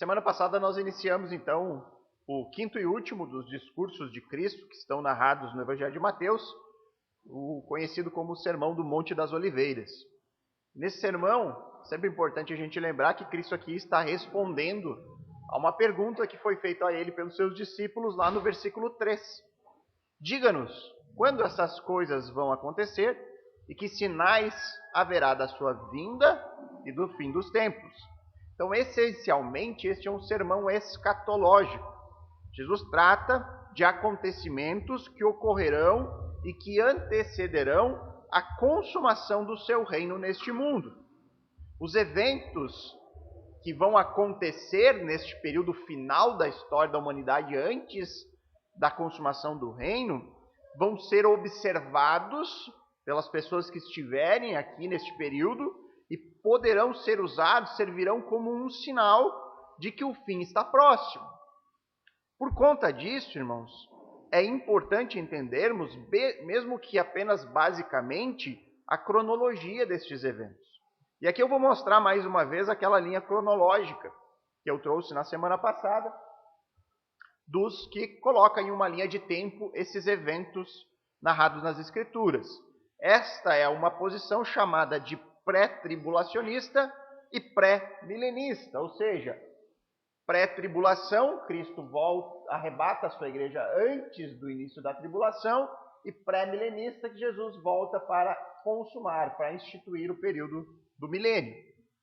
Semana passada nós iniciamos então o quinto e último dos discursos de Cristo que estão narrados no Evangelho de Mateus, o conhecido como o Sermão do Monte das Oliveiras. Nesse sermão, sempre é importante a gente lembrar que Cristo aqui está respondendo a uma pergunta que foi feita a ele pelos seus discípulos lá no versículo 3. Diga-nos quando essas coisas vão acontecer e que sinais haverá da sua vinda e do fim dos tempos. Então, essencialmente, este é um sermão escatológico. Jesus trata de acontecimentos que ocorrerão e que antecederão a consumação do seu reino neste mundo. Os eventos que vão acontecer neste período final da história da humanidade, antes da consumação do reino, vão ser observados pelas pessoas que estiverem aqui neste período e poderão ser usados, servirão como um sinal de que o fim está próximo. Por conta disso, irmãos, é importante entendermos, mesmo que apenas basicamente, a cronologia destes eventos. E aqui eu vou mostrar mais uma vez aquela linha cronológica que eu trouxe na semana passada, dos que colocam em uma linha de tempo esses eventos narrados nas Escrituras. Esta é uma posição chamada de pré-tribulacionista e pré-milenista, ou seja, pré-tribulação, Cristo arrebata a sua igreja antes do início da tribulação, e pré-milenista, que Jesus volta para consumar, para instituir o período do milênio.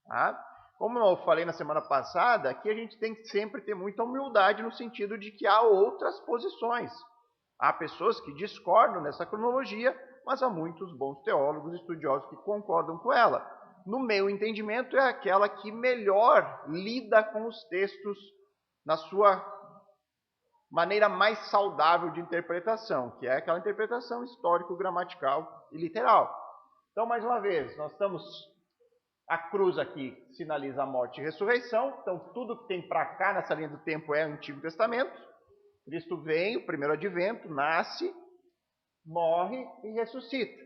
Tá? Como eu falei na semana passada, aqui a gente tem que sempre ter muita humildade no sentido de que há outras posições. Há pessoas que discordam dessa cronologia, mas há muitos bons teólogos e estudiosos que concordam com ela. No meu entendimento, é aquela que melhor lida com os textos na sua maneira mais saudável de interpretação, que é aquela interpretação histórico-gramatical e literal. Então, mais uma vez, nós estamos... A cruz aqui sinaliza a morte e ressurreição, então tudo que tem para cá nessa linha do tempo é Antigo Testamento. Cristo vem, o primeiro advento, nasce, morre e ressuscita.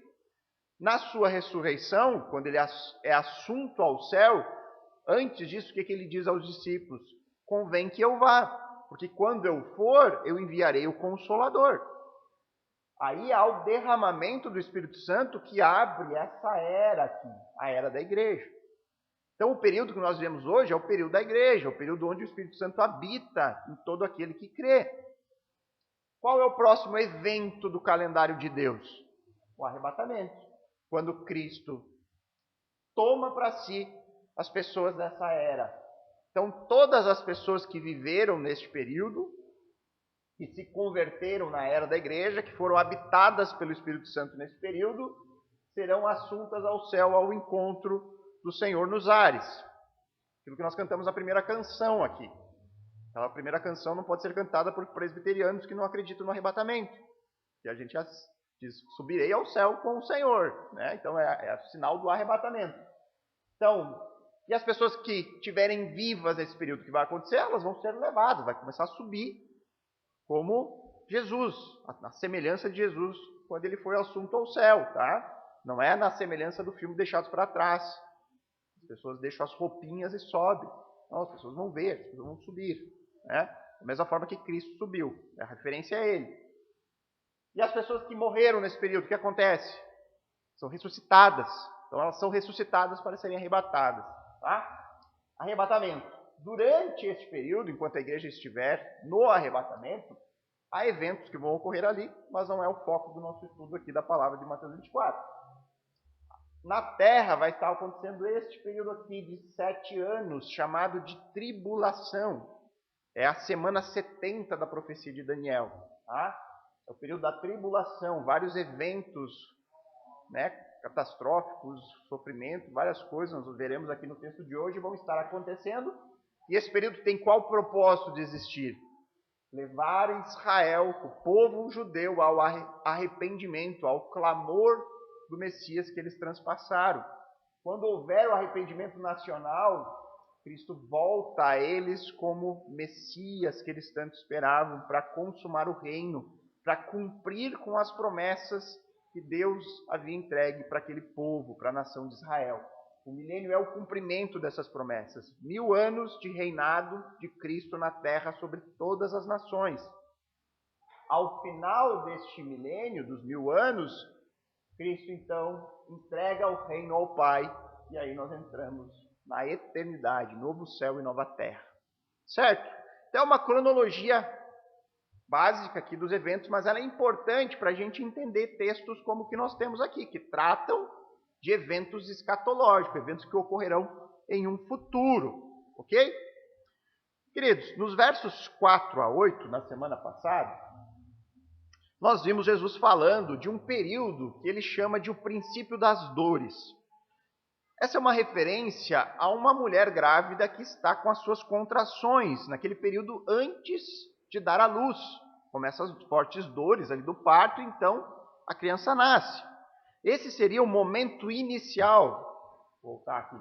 Na sua ressurreição, quando ele é assunto ao céu, antes disso, o que ele diz aos discípulos? Convém que eu vá, porque quando eu for, eu enviarei o Consolador. Aí há o derramamento do Espírito Santo que abre essa era aqui, a era da igreja. Então, o período que nós vivemos hoje é o período da igreja, o período onde o Espírito Santo habita em todo aquele que crê. Qual é o próximo evento do calendário de Deus? O arrebatamento. Quando Cristo toma para si as pessoas dessa era. Então, todas as pessoas que viveram neste período, que se converteram na era da igreja, que foram habitadas pelo Espírito Santo nesse período, serão assuntas ao céu, ao encontro do Senhor nos ares. Aquilo que nós cantamos na primeira canção aqui. Aquela primeira canção não pode ser cantada por presbiterianos que não acreditam no arrebatamento. E a gente diz, subirei ao céu com o Senhor. Né? Então é o sinal do arrebatamento. Então, e as pessoas que estiverem vivas nesse período que vai acontecer, elas vão ser levadas, vai começar a subir como Jesus, na semelhança de Jesus, quando ele foi assunto ao céu, tá? Não é na semelhança do filme Deixados para Trás. As pessoas deixam as roupinhas e sobem. Não, as pessoas vão ver, as pessoas vão subir. Né? Da mesma forma que Cristo subiu. A referência é ele. E as pessoas que morreram nesse período, o que acontece? São ressuscitadas. Então elas são ressuscitadas para serem arrebatadas. Tá? Arrebatamento. Durante este período, enquanto a igreja estiver no arrebatamento, há eventos que vão ocorrer ali, mas não é o foco do nosso estudo aqui da palavra de Mateus 24. Na terra vai estar acontecendo este período aqui de 7 anos, chamado de tribulação. É a semana 70 da profecia de Daniel. Tá? É o período da tribulação, vários eventos, né, catastróficos, sofrimento, várias coisas, nós veremos aqui no texto de hoje, vão estar acontecendo. E esse período tem qual propósito de existir? Levar Israel, o povo judeu, ao arrependimento, ao clamor do Messias que eles transpassaram. Quando houver o arrependimento nacional, Cristo volta a eles como Messias que eles tanto esperavam para consumar o reino, para cumprir com as promessas que Deus havia entregue para aquele povo, para a nação de Israel. O milênio é o cumprimento dessas promessas. 1000 anos de reinado de Cristo na terra sobre todas as nações. Ao final deste milênio, dos 1000 anos, Cristo então entrega o reino ao Pai, e aí nós entramos na eternidade, novo céu e nova terra. Certo? Então é uma cronologia básica aqui dos eventos, mas ela é importante para a gente entender textos como o que nós temos aqui, que tratam de eventos escatológicos, eventos que ocorrerão em um futuro. Ok? Queridos, nos versos 4 a 8, na semana passada, nós vimos Jesus falando de um período que ele chama de o princípio das dores. Essa é uma referência a uma mulher grávida que está com as suas contrações, naquele período antes de dar à luz. Começam as fortes dores ali do parto, então a criança nasce. Esse seria o momento inicial. Vou voltar aqui.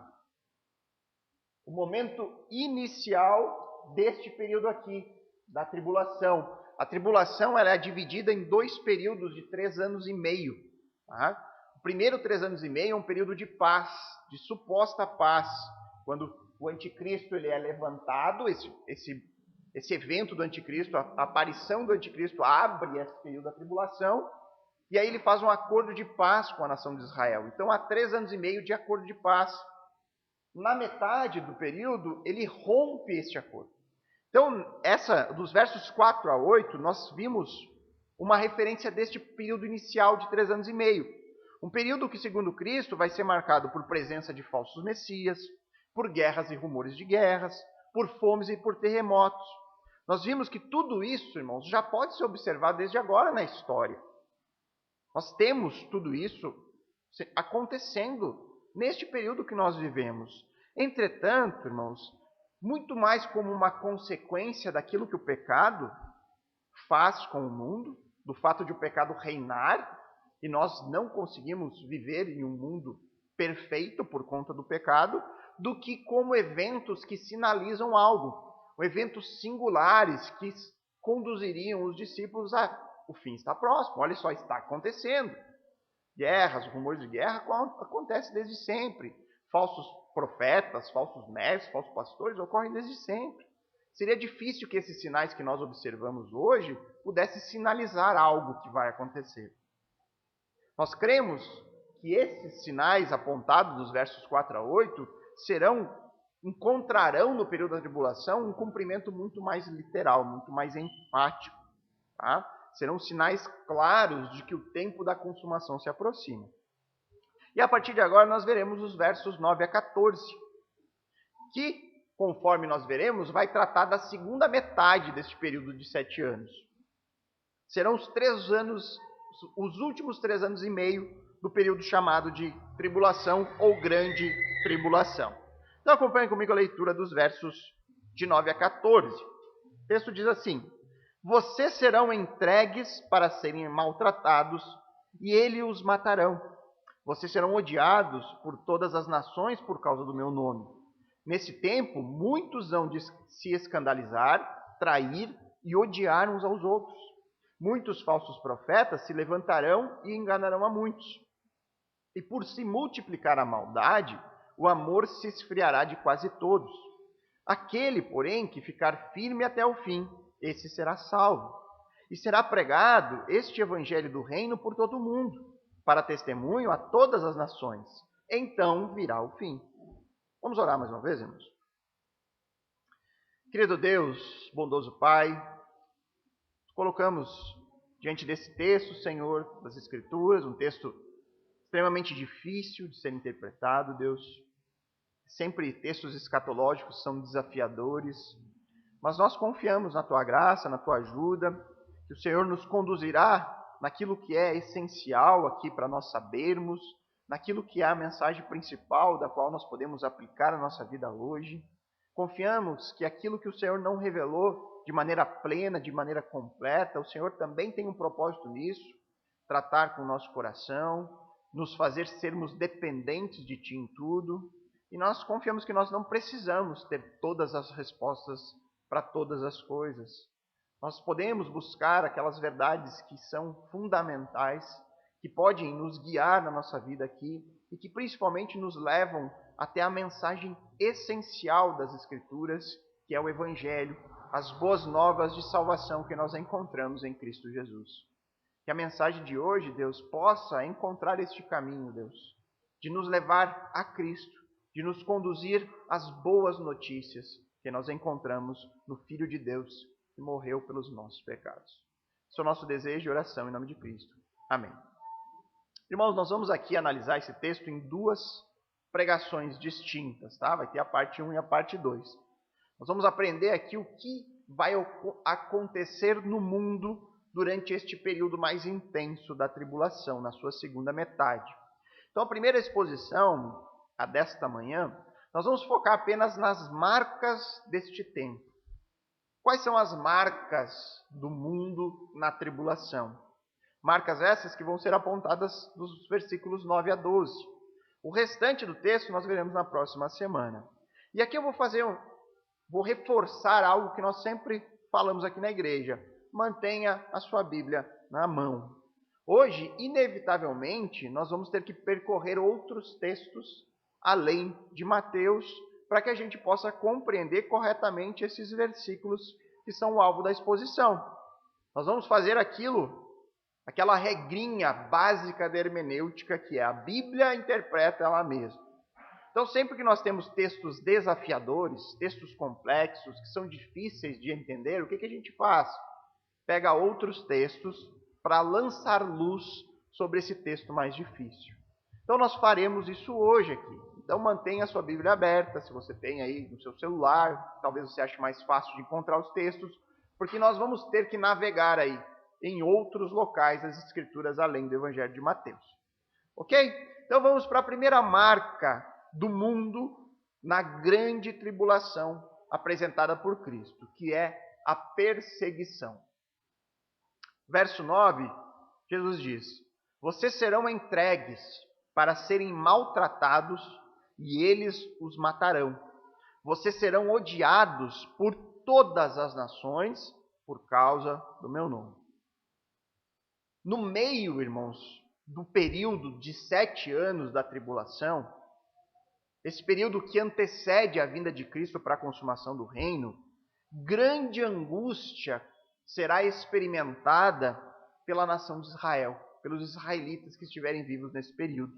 O momento inicial deste período aqui, da tribulação. A tribulação ela é dividida em 2 períodos de 3 anos e meio. Tá? O primeiro 3 anos e meio é um período de paz, de suposta paz, quando o anticristo ele é levantado, esse evento do anticristo, a aparição do anticristo abre esse período da tribulação, e aí ele faz um acordo de paz com a nação de Israel. Então há 3 anos e meio de acordo de paz. Na metade do período, ele rompe este acordo. Então, dos versos 4 a 8, nós vimos uma referência deste período inicial de 3 anos e meio. Um período que, segundo Cristo, vai ser marcado por presença de falsos messias, por guerras e rumores de guerras, por fomes e por terremotos. Nós vimos que tudo isso, irmãos, já pode ser observado desde agora na história. Nós temos tudo isso acontecendo neste período que nós vivemos. Entretanto, irmãos, muito mais como uma consequência daquilo que o pecado faz com o mundo, do fato de o pecado reinar, e nós não conseguimos viver em um mundo perfeito por conta do pecado, do que como eventos que sinalizam algo, eventos singulares que conduziriam os discípulos a o fim está próximo, olha só, está acontecendo. Guerras, rumores de guerra acontecem desde sempre. Falsos profetas, falsos mestres, falsos pastores ocorrem desde sempre. Seria difícil que esses sinais que nós observamos hoje pudessem sinalizar algo que vai acontecer. Nós cremos que esses sinais apontados nos versos 4 a 8 encontrarão no período da tribulação um cumprimento muito mais literal, muito mais enfático. Tá? Serão sinais claros de que o tempo da consumação se aproxima. E a partir de agora nós veremos os versos 9 a 14, que, conforme nós veremos, vai tratar da segunda metade deste período de 7 anos. Serão os últimos 3 anos e meio do período chamado de tribulação ou grande tribulação. Então acompanhe comigo a leitura dos versos de 9 a 14. O texto diz assim: vocês serão entregues para serem maltratados, e eles os matarão. Vocês serão odiados por todas as nações por causa do meu nome. Nesse tempo, muitos hão de se escandalizar, trair e odiar uns aos outros. Muitos falsos profetas se levantarão e enganarão a muitos. E por se multiplicar a maldade, o amor se esfriará de quase todos. Aquele, porém, que ficar firme até o fim, esse será salvo. E será pregado este evangelho do reino por todo o mundo, para testemunho a todas as nações. Então virá o fim. Vamos orar mais uma vez, irmãos? Querido Deus, bondoso Pai, colocamos diante desse texto, Senhor, das Escrituras, um texto extremamente difícil de ser interpretado, Deus. Sempre textos escatológicos são desafiadores, mas nós confiamos na Tua graça, na Tua ajuda, que o Senhor nos conduzirá naquilo que é essencial aqui para nós sabermos, naquilo que é a mensagem principal da qual nós podemos aplicar a nossa vida hoje. Confiamos que aquilo que o Senhor não revelou de maneira plena, de maneira completa, o Senhor também tem um propósito nisso, tratar com o nosso coração, nos fazer sermos dependentes de Ti em tudo. E nós confiamos que nós não precisamos ter todas as respostas para todas as coisas. Nós podemos buscar aquelas verdades que são fundamentais, que podem nos guiar na nossa vida aqui e que principalmente nos levam até a mensagem essencial das Escrituras, que é o Evangelho, as boas novas de salvação que nós encontramos em Cristo Jesus. Que a mensagem de hoje, Deus, possa encontrar este caminho, Deus, de nos levar a Cristo, de nos conduzir às boas notícias que nós encontramos no Filho de Deus, que morreu pelos nossos pecados. Esse é o nosso desejo e oração em nome de Cristo. Amém. Irmãos, nós vamos aqui analisar esse texto em duas pregações distintas, tá? Vai ter a parte 1 e a parte 2. Nós vamos aprender aqui o que vai acontecer no mundo durante este período mais intenso da tribulação, na sua segunda metade. Então, a primeira exposição, a desta manhã, nós vamos focar apenas nas marcas deste tempo. Quais são as marcas do mundo na tribulação? Marcas essas que vão ser apontadas nos versículos 9 a 12. O restante do texto nós veremos na próxima semana. E aqui eu vou reforçar algo que nós sempre falamos aqui na igreja. Mantenha a sua Bíblia na mão. Hoje, inevitavelmente, nós vamos ter que percorrer outros textos além de Mateus, para que a gente possa compreender corretamente esses versículos que são o alvo da exposição. Nós vamos fazer aquela regrinha básica da hermenêutica, que é a Bíblia interpreta ela mesma. Então, sempre que nós temos textos desafiadores, textos complexos, que são difíceis de entender, o que a gente faz? Pega outros textos para lançar luz sobre esse texto mais difícil. Então, nós faremos isso hoje aqui. Então, mantenha a sua Bíblia aberta, se você tem aí no seu celular, talvez você ache mais fácil de encontrar os textos, porque nós vamos ter que navegar aí em outros locais das Escrituras, além do Evangelho de Mateus. Ok? Então, vamos para a primeira marca do mundo na grande tribulação apresentada por Cristo, que é a perseguição. Verso 9, Jesus diz: vocês serão entregues para serem maltratados e eles os matarão. Vocês serão odiados por todas as nações por causa do meu nome. No meio, irmãos, do período de 7 anos da tribulação, esse período que antecede a vinda de Cristo para a consumação do reino, grande angústia será experimentada pela nação de Israel, pelos israelitas que estiverem vivos nesse período.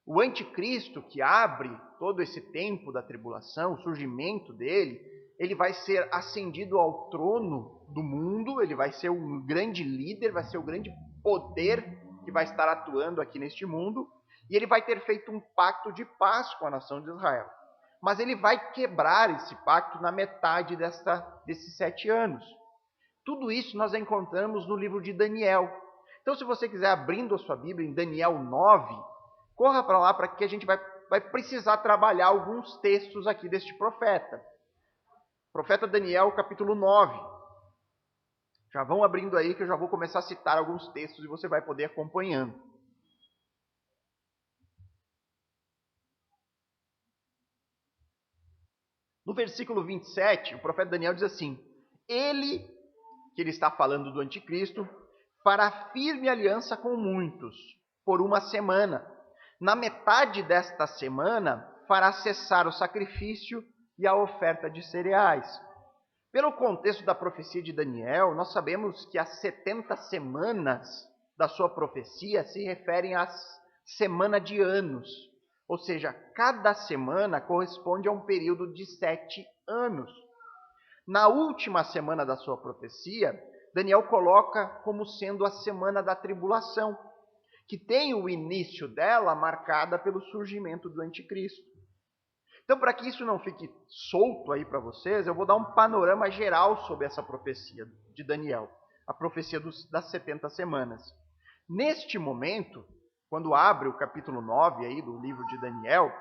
O anticristo, que abre todo esse tempo da tribulação, o surgimento dele, ele vai ser ascendido ao trono do mundo, ele vai ser um grande líder, vai ser o grande poder que vai estar atuando aqui neste mundo, e ele vai ter feito um pacto de paz com a nação de Israel. Mas ele vai quebrar esse pacto na metade desses 7 anos. Tudo isso nós encontramos no livro de Daniel. Então, se você quiser abrindo a sua Bíblia em Daniel 9, corra para lá, para que a gente vai precisar trabalhar alguns textos aqui deste profeta. Profeta Daniel, capítulo 9. Já vão abrindo aí, que eu já vou começar a citar alguns textos e você vai poder acompanhando. No versículo 27, o profeta Daniel diz assim: ele, que ele está falando do anticristo, fará firme aliança com muitos por uma semana. Na metade desta semana, fará cessar o sacrifício e a oferta de cereais. Pelo contexto da profecia de Daniel, nós sabemos que as 70 semanas da sua profecia se referem à semana de anos. Ou seja, cada semana corresponde a um período de 7 anos. Na última semana da sua profecia, Daniel coloca como sendo a semana da tribulação, que tem o início dela marcada pelo surgimento do anticristo. Então, para que isso não fique solto aí para vocês, eu vou dar um panorama geral sobre essa profecia de Daniel, a profecia das 70 semanas. Neste momento, quando abre o capítulo 9 aí do livro de Daniel,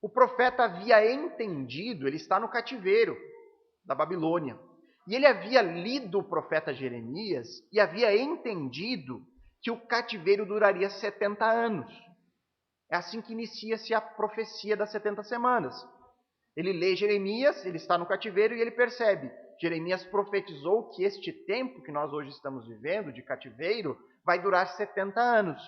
o profeta havia entendido, ele está no cativeiro da Babilônia, e ele havia lido o profeta Jeremias e havia entendido que o cativeiro duraria 70 anos. É assim que inicia-se a profecia das 70 semanas. Ele lê Jeremias, ele está no cativeiro e ele percebe. Jeremias profetizou que este tempo que nós hoje estamos vivendo, de cativeiro, vai durar 70 anos.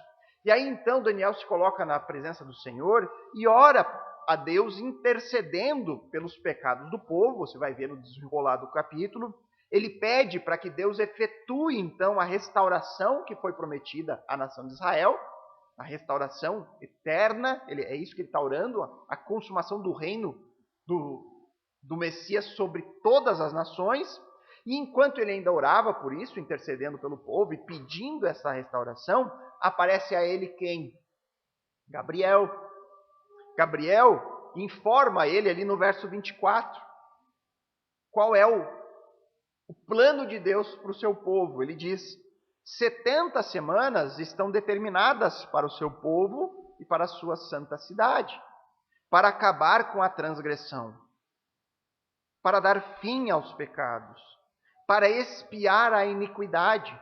E aí então Daniel se coloca na presença do Senhor e ora a Deus intercedendo pelos pecados do povo. Você vai ver no desenrolar do capítulo. Ele pede para que Deus efetue então a restauração que foi prometida à nação de Israel, a restauração eterna, é isso que ele está orando, a consumação do reino do Messias sobre todas as nações. E enquanto ele ainda orava por isso, intercedendo pelo povo e pedindo essa restauração, aparece a ele quem? Gabriel. Gabriel informa a ele ali no verso 24 qual é o plano de Deus para o seu povo. Ele diz: 70 semanas estão determinadas para o seu povo e para a sua santa cidade, para acabar com a transgressão, para dar fim aos pecados, para expiar a iniquidade,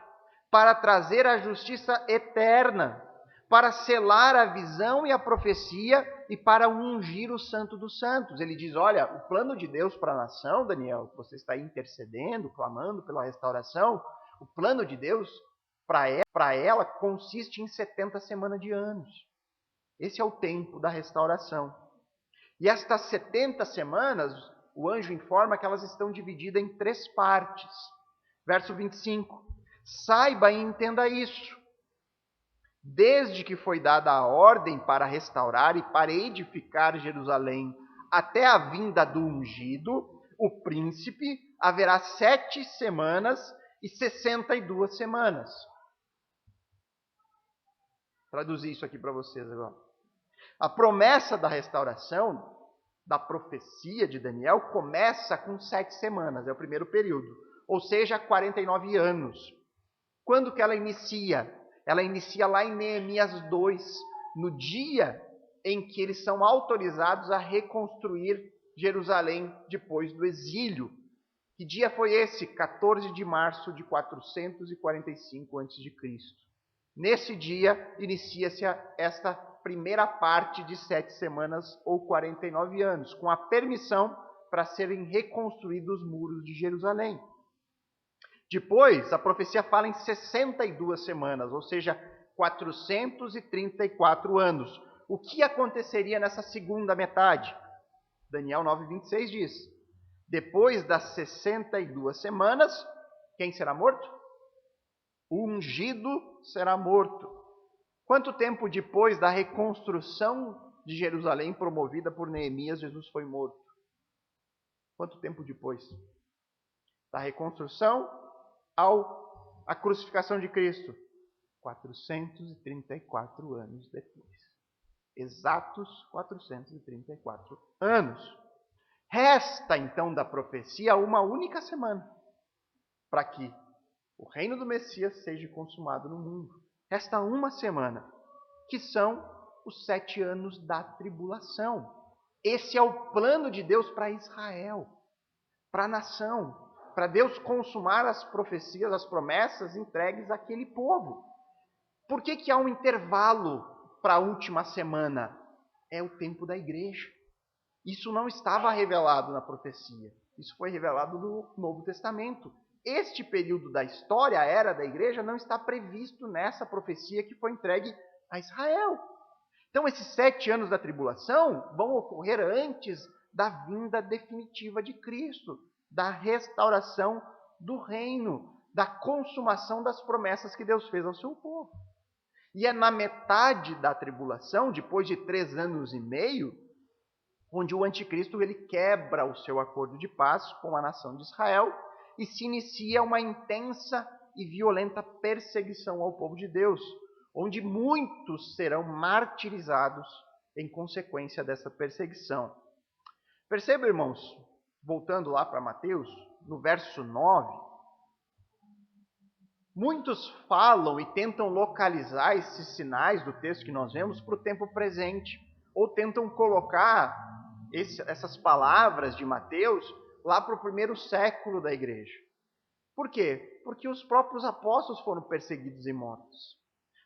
para trazer a justiça eterna, para selar a visão e a profecia e para ungir o Santo dos Santos. Ele diz: olha, o plano de Deus para a nação, Daniel, que você está intercedendo, clamando pela restauração, o plano de Deus para ela consiste em 70 semanas de anos. Esse é o tempo da restauração. E estas 70 semanas, o anjo informa que elas estão divididas em 3 partes. Verso 25. Saiba e entenda isso. Desde que foi dada a ordem para restaurar e para edificar Jerusalém até a vinda do ungido, o príncipe, haverá 7 semanas e 62 semanas. Traduzir isso aqui para vocês agora. A promessa da restauração, da profecia de Daniel, começa com 7 semanas, é o primeiro período, ou seja, 49 anos. Quando que ela inicia? Ela inicia lá em Neemias 2, no dia em que eles são autorizados a reconstruir Jerusalém depois do exílio. Que dia foi esse? 14 de março de 445 a.C. Nesse dia, inicia-se esta primeira parte de 7 semanas ou 49 anos, com a permissão para serem reconstruídos os muros de Jerusalém. Depois, a profecia fala em 62 semanas, ou seja, 434 anos. O que aconteceria nessa segunda metade? Daniel 9:26 diz: depois das 62 semanas, quem será morto? O ungido será morto. Quanto tempo depois da reconstrução de Jerusalém promovida por Neemias, Jesus foi morto? Quanto tempo depois? Da reconstrução à crucificação de Cristo? 434 anos depois. Exatos 434 anos. Resta, então, da profecia uma única semana para que o reino do Messias seja consumado no mundo. Resta uma semana, que são os 7 anos da tribulação. Esse é o plano de Deus para Israel, para a nação, para Deus consumar as profecias, as promessas entregues àquele povo. Por que há um intervalo para a última semana? É o tempo da igreja. Isso não estava revelado na profecia. Isso foi revelado no Novo Testamento. Este período da história, a era da igreja, não está previsto nessa profecia que foi entregue a Israel. Então, esses 7 anos da tribulação vão ocorrer antes da vinda definitiva de Cristo, da restauração do reino, da consumação das promessas que Deus fez ao seu povo. E é na metade da tribulação, depois de 3 anos e meio, onde o anticristo ele quebra o seu acordo de paz com a nação de Israel e se inicia uma intensa e violenta perseguição ao povo de Deus, onde muitos serão martirizados em consequência dessa perseguição. Perceba, irmãos, voltando lá para Mateus, no verso 9, muitos falam e tentam localizar esses sinais do texto que nós vemos para o tempo presente, ou tentam colocar essas palavras de Mateus lá para o primeiro século da igreja. Por quê? Porque os próprios apóstolos foram perseguidos e mortos.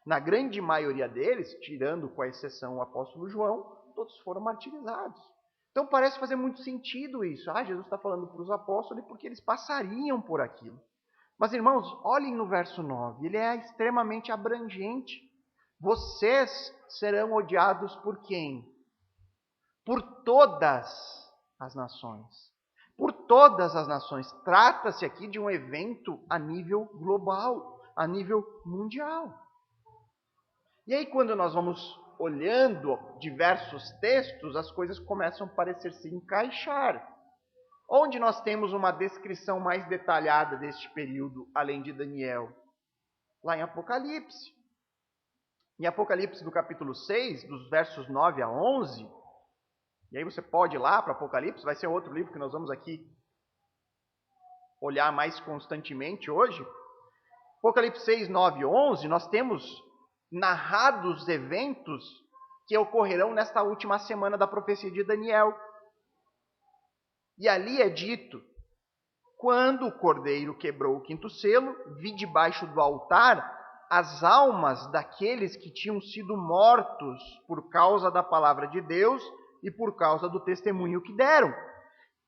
Na grande maioria deles, tirando com a exceção o apóstolo João, todos foram martirizados. Então parece fazer muito sentido isso. Jesus está falando para os apóstolos porque eles passariam por aquilo. Mas, irmãos, olhem no verso 9, ele é extremamente abrangente. Vocês serão odiados por quem? Por todas as nações. Por todas as nações. Trata-se aqui de um evento a nível global, a nível mundial. E aí, quando nós vamos olhando diversos textos, as coisas começam a parecer se encaixar. Onde nós temos uma descrição mais detalhada deste período, além de Daniel? Lá em Apocalipse. Em Apocalipse, do capítulo 6, dos versos 9 a 11, e aí você pode ir lá para Apocalipse, vai ser outro livro que nós vamos aqui olhar mais constantemente hoje. Apocalipse 6, 9 e 11, nós temos narrados eventos que ocorrerão nesta última semana da profecia de Daniel. E ali é dito: quando o cordeiro quebrou o quinto selo, vi debaixo do altar as almas daqueles que tinham sido mortos por causa da palavra de Deus e por causa do testemunho que deram.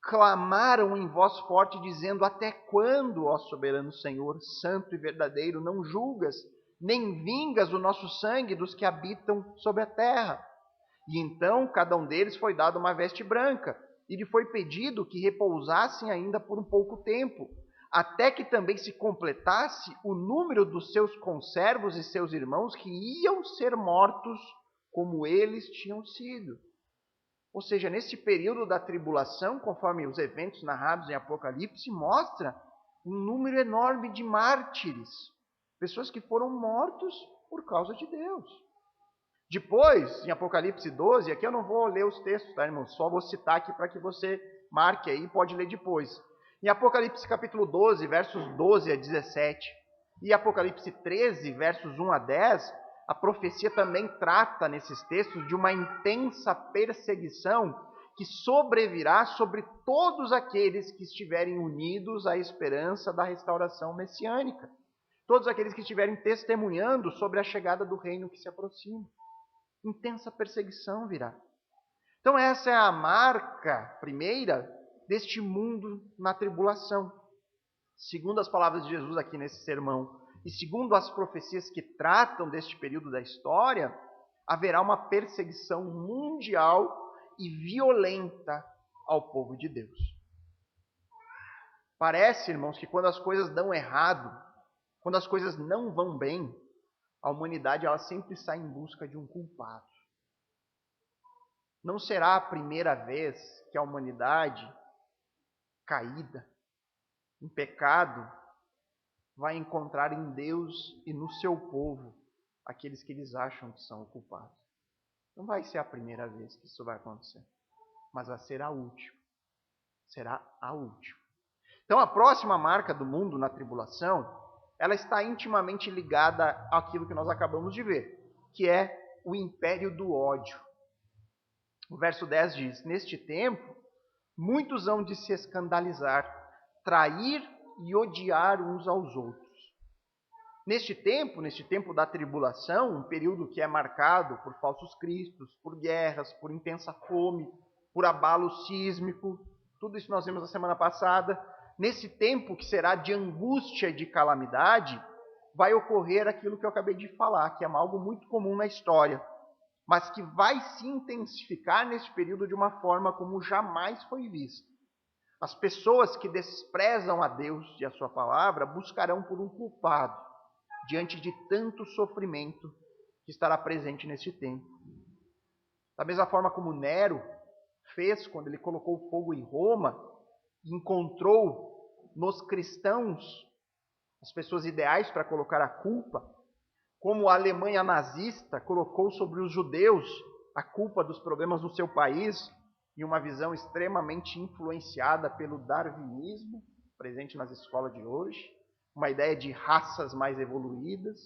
Clamaram em voz forte, dizendo: até quando, ó soberano Senhor, santo e verdadeiro, não julgas, nem vingas o nosso sangue dos que habitam sobre a terra? E então cada um deles foi dado uma veste branca, e lhe foi pedido que repousassem ainda por um pouco tempo, até que também se completasse o número dos seus conservos e seus irmãos que iam ser mortos como eles tinham sido. Ou seja, nesse período da tribulação, conforme os eventos narrados em Apocalipse, mostra um número enorme de mártires, pessoas que foram mortos por causa de Deus. Depois, em Apocalipse 12, aqui eu não vou ler os textos, tá, irmãos? Só vou citar aqui para que você marque aí, pode ler depois. Em Apocalipse capítulo 12, versos 12 a 17, e Apocalipse 13, versos 1 a 10, a profecia também trata nesses textos de uma intensa perseguição que sobrevirá sobre todos aqueles que estiverem unidos à esperança da restauração messiânica. Todos aqueles que estiverem testemunhando sobre a chegada do reino que se aproxima. Intensa perseguição virá. Então essa é a marca primeira deste mundo na tribulação. Segundo as palavras de Jesus aqui nesse sermão, e segundo as profecias que tratam deste período da história, haverá uma perseguição mundial e violenta ao povo de Deus. Parece, irmãos, que quando as coisas dão errado, quando as coisas não vão bem, a humanidade ela sempre sai em busca de um culpado. Não será a primeira vez que a humanidade, caída, em pecado, vai encontrar em Deus e no seu povo aqueles que eles acham que são culpados. Não vai ser a primeira vez que isso vai acontecer, mas vai ser a última. Será a última. Então a próxima marca do mundo na tribulação, ela está intimamente ligada àquilo que nós acabamos de ver, que é o império do ódio. O verso 10 diz: neste tempo, muitos hão de se escandalizar, trair e odiar uns aos outros. Neste tempo da tribulação, um período que é marcado por falsos cristos, por guerras, por intensa fome, por abalo sísmico, tudo isso nós vimos na semana passada. Nesse tempo que será de angústia e de calamidade, vai ocorrer aquilo que eu acabei de falar, que é algo muito comum na história, mas que vai se intensificar nesse período de uma forma como jamais foi visto. As pessoas que desprezam a Deus e a sua palavra buscarão por um culpado diante de tanto sofrimento que estará presente neste tempo. Da mesma forma como Nero fez quando ele colocou fogo em Roma e encontrou nos cristãos as pessoas ideais para colocar a culpa, como a Alemanha nazista colocou sobre os judeus a culpa dos problemas do seu país, em uma visão extremamente influenciada pelo darwinismo, presente nas escolas de hoje, uma ideia de raças mais evoluídas.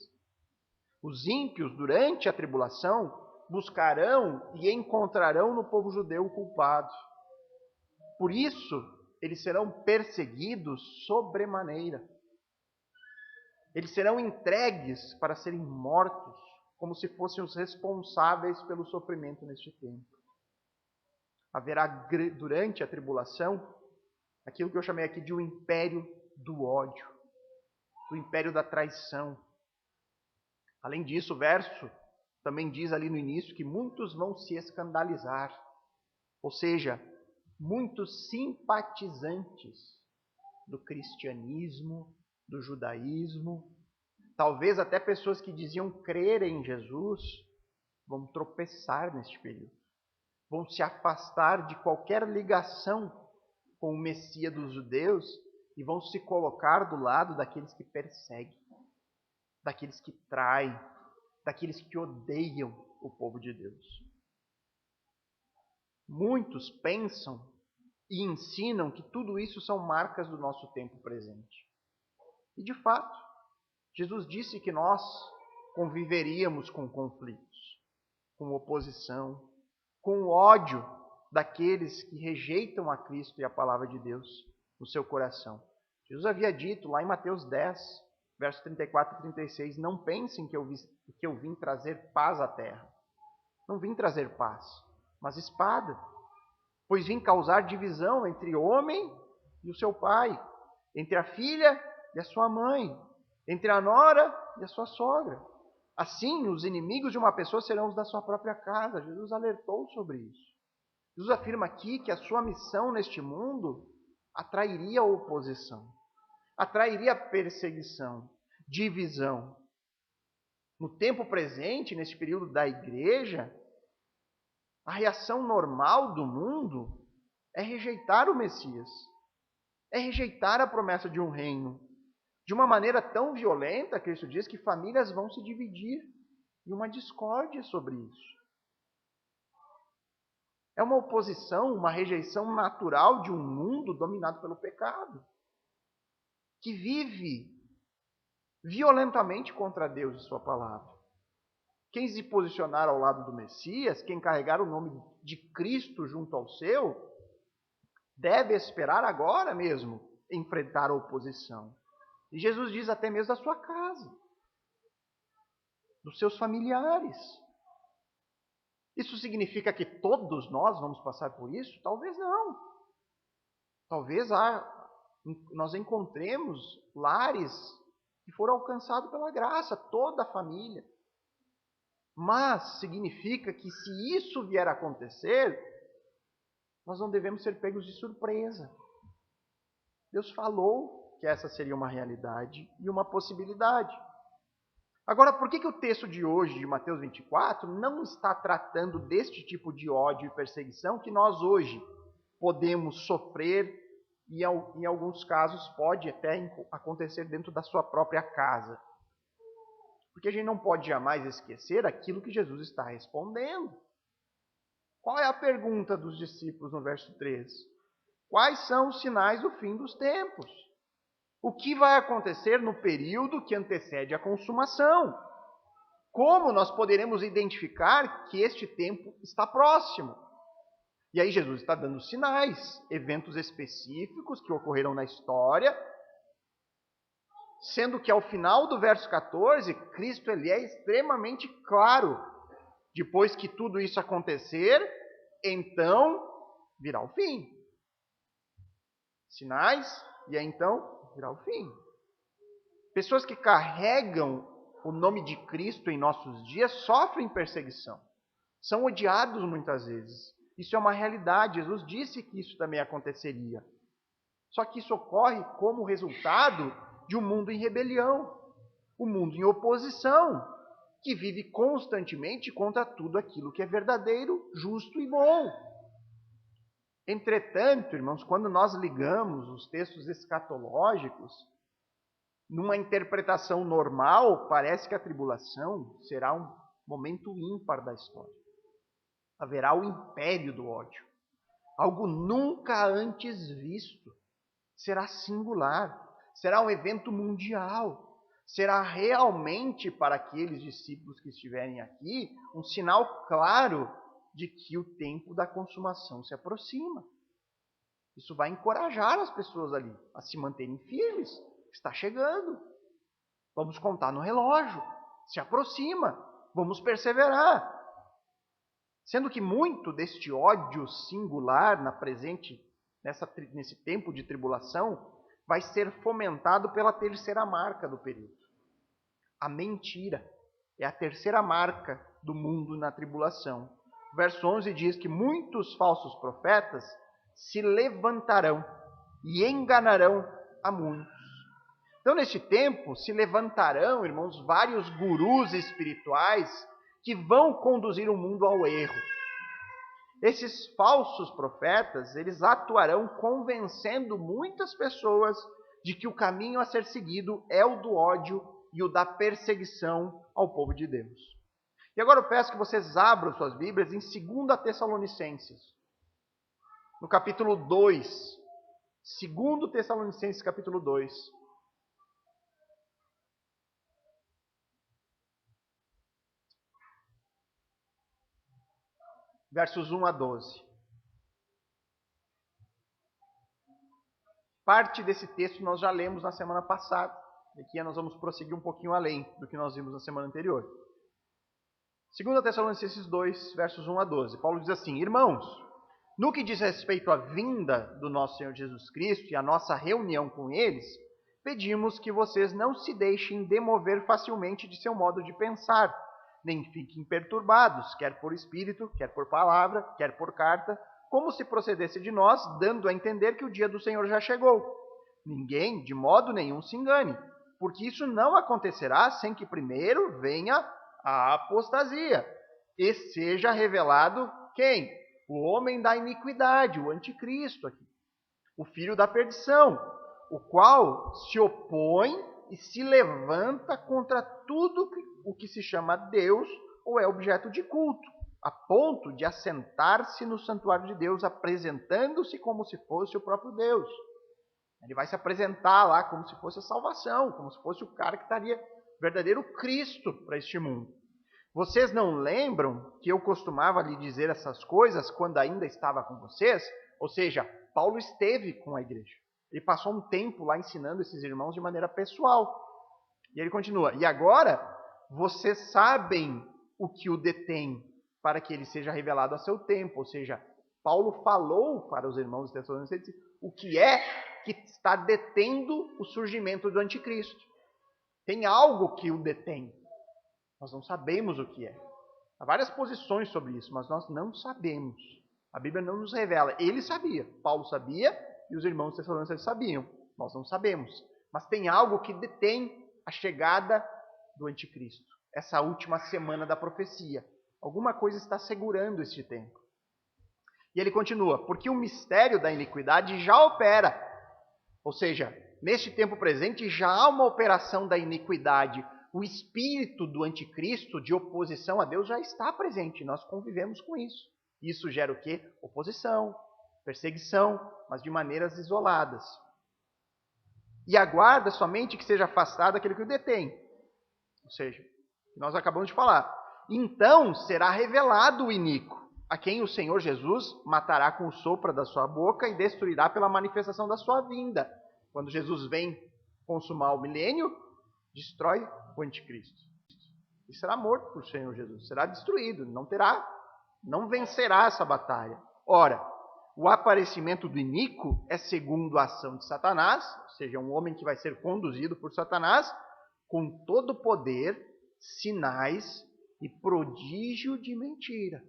Os ímpios, durante a tribulação, buscarão e encontrarão no povo judeu o culpado. Por isso, eles serão perseguidos sobremaneira. Eles serão entregues para serem mortos, como se fossem os responsáveis pelo sofrimento neste tempo. Haverá, durante a tribulação, aquilo que eu chamei aqui de um império do ódio, do império da traição. Além disso, o verso também diz ali no início que muitos vão se escandalizar. Ou seja, muitos simpatizantes do cristianismo, do judaísmo, talvez até pessoas que diziam crer em Jesus, vão tropeçar neste período. Vão se afastar de qualquer ligação com o Messias dos judeus e vão se colocar do lado daqueles que perseguem, daqueles que traem, daqueles que odeiam o povo de Deus. Muitos pensam e ensinam que tudo isso são marcas do nosso tempo presente. E de fato, Jesus disse que nós conviveríamos com conflitos, com oposição, com ódio daqueles que rejeitam a Cristo e a palavra de Deus no seu coração. Jesus havia dito lá em Mateus 10, versos 34 e 36, não pensem que eu vim trazer paz à terra. Não vim trazer paz, mas espada. Pois vim causar divisão entre o homem e o seu pai, entre a filha e a sua mãe, entre a nora e a sua sogra. Assim, os inimigos de uma pessoa serão os da sua própria casa. Jesus alertou sobre isso. Jesus afirma aqui que a sua missão neste mundo atrairia oposição, atrairia perseguição, divisão. No tempo presente, neste período da igreja, a reação normal do mundo é rejeitar o Messias, é rejeitar a promessa de um reino. De uma maneira tão violenta, Cristo diz que famílias vão se dividir e uma discórdia sobre isso. É uma oposição, uma rejeição natural de um mundo dominado pelo pecado, que vive violentamente contra Deus e sua palavra. Quem se posicionar ao lado do Messias, quem carregar o nome de Cristo junto ao seu, deve esperar agora mesmo enfrentar a oposição. E Jesus diz até mesmo da sua casa, dos seus familiares. Isso significa que todos nós vamos passar por isso? Talvez não. Talvez nós encontremos lares que foram alcançados pela graça, toda a família. Mas significa que se isso vier a acontecer, nós não devemos ser pegos de surpresa. Deus falou que essa seria uma realidade e uma possibilidade. Agora, por que o texto de hoje, de Mateus 24, não está tratando deste tipo de ódio e perseguição que nós hoje podemos sofrer e, em alguns casos, pode até acontecer dentro da sua própria casa? Porque a gente não pode jamais esquecer aquilo que Jesus está respondendo. Qual é a pergunta dos discípulos no verso 3? Quais são os sinais do fim dos tempos? O que vai acontecer no período que antecede a consumação? Como nós poderemos identificar que este tempo está próximo? E aí Jesus está dando sinais, eventos específicos que ocorreram na história, sendo que ao final do verso 14, Cristo ele é extremamente claro. Depois que tudo isso acontecer, então virá o fim. Sinais, e aí então virá o fim. Pessoas que carregam o nome de Cristo em nossos dias sofrem perseguição. São odiados muitas vezes. Isso é uma realidade. Jesus disse que isso também aconteceria. Só que isso ocorre como resultado de um mundo em rebelião, um mundo em oposição, que vive constantemente contra tudo aquilo que é verdadeiro, justo e bom. Entretanto, irmãos, quando nós ligamos os textos escatológicos, numa interpretação normal, parece que a tribulação será um momento ímpar da história. Haverá o império do ódio. Algo nunca antes visto. Será singular. Será um evento mundial. Será realmente, para aqueles discípulos que estiverem aqui, um sinal claro de que o tempo da consumação se aproxima. Isso vai encorajar as pessoas ali a se manterem firmes. Está chegando. Vamos contar no relógio. Se aproxima. Vamos perseverar. Sendo que muito deste ódio singular nesse tempo de tribulação vai ser fomentado pela terceira marca do período. A mentira. É a terceira marca do mundo na tribulação. O verso 11 diz que muitos falsos profetas se levantarão e enganarão a muitos. Então, neste tempo, se levantarão, irmãos, vários gurus espirituais que vão conduzir o mundo ao erro. Esses falsos profetas, eles atuarão convencendo muitas pessoas de que o caminho a ser seguido é o do ódio e o da perseguição ao povo de Deus. E agora eu peço que vocês abram suas Bíblias em 2 Tessalonicenses, no capítulo 2. 2 Tessalonicenses, capítulo 2. Versos 1 a 12. Parte desse texto nós já lemos na semana passada. E aqui nós vamos prosseguir um pouquinho além do que nós vimos na semana anterior. 2 Tessalonicenses 2, versos 1 a 12. Paulo diz assim: Irmãos, no que diz respeito à vinda do nosso Senhor Jesus Cristo e à nossa reunião com eles, pedimos que vocês não se deixem demover facilmente de seu modo de pensar, nem fiquem perturbados, quer por espírito, quer por palavra, quer por carta, como se procedesse de nós, dando a entender que o dia do Senhor já chegou. Ninguém, de modo nenhum, se engane, porque isso não acontecerá sem que primeiro venha a apostasia, e seja revelado quem? O homem da iniquidade, o anticristo aqui, o filho da perdição, o qual se opõe e se levanta contra tudo o que se chama Deus ou é objeto de culto, a ponto de assentar-se no santuário de Deus, apresentando-se como se fosse o próprio Deus. Ele vai se apresentar lá como se fosse a salvação, como se fosse o cara que estaria verdadeiro Cristo para este mundo. Vocês não lembram que eu costumava lhe dizer essas coisas quando ainda estava com vocês? Ou seja, Paulo esteve com a igreja. Ele passou um tempo lá ensinando esses irmãos de maneira pessoal. E ele continua: e agora vocês sabem o que o detém para que ele seja revelado a seu tempo. Ou seja, Paulo falou para os irmãos de Tessalonicenses o que é que está detendo o surgimento do anticristo. Tem algo que o detém. Nós não sabemos o que é. Há várias posições sobre isso, mas nós não sabemos. A Bíblia não nos revela. Ele sabia, Paulo sabia e os irmãos de Tessalonicenses sabiam. Nós não sabemos. Mas tem algo que detém a chegada do anticristo. Essa última semana da profecia. Alguma coisa está segurando este tempo. E ele continua: porque o mistério da iniquidade já opera. Ou seja, neste tempo presente já há uma operação da iniquidade. O espírito do anticristo, de oposição a Deus, já está presente. Nós convivemos com isso. Isso gera o quê? Oposição, perseguição, mas de maneiras isoladas. E aguarda somente que seja afastado aquele que o detém. Ou seja, nós acabamos de falar. Então será revelado o iníquo, a quem o Senhor Jesus matará com o sopro da sua boca e destruirá pela manifestação da sua vinda. Quando Jesus vem consumar o milênio, destrói o anticristo. E será morto por Senhor Jesus, será destruído, não vencerá essa batalha. Ora, o aparecimento do iníquo é segundo a ação de Satanás, ou seja, um homem que vai ser conduzido por Satanás, com todo o poder, sinais e prodígio de mentira.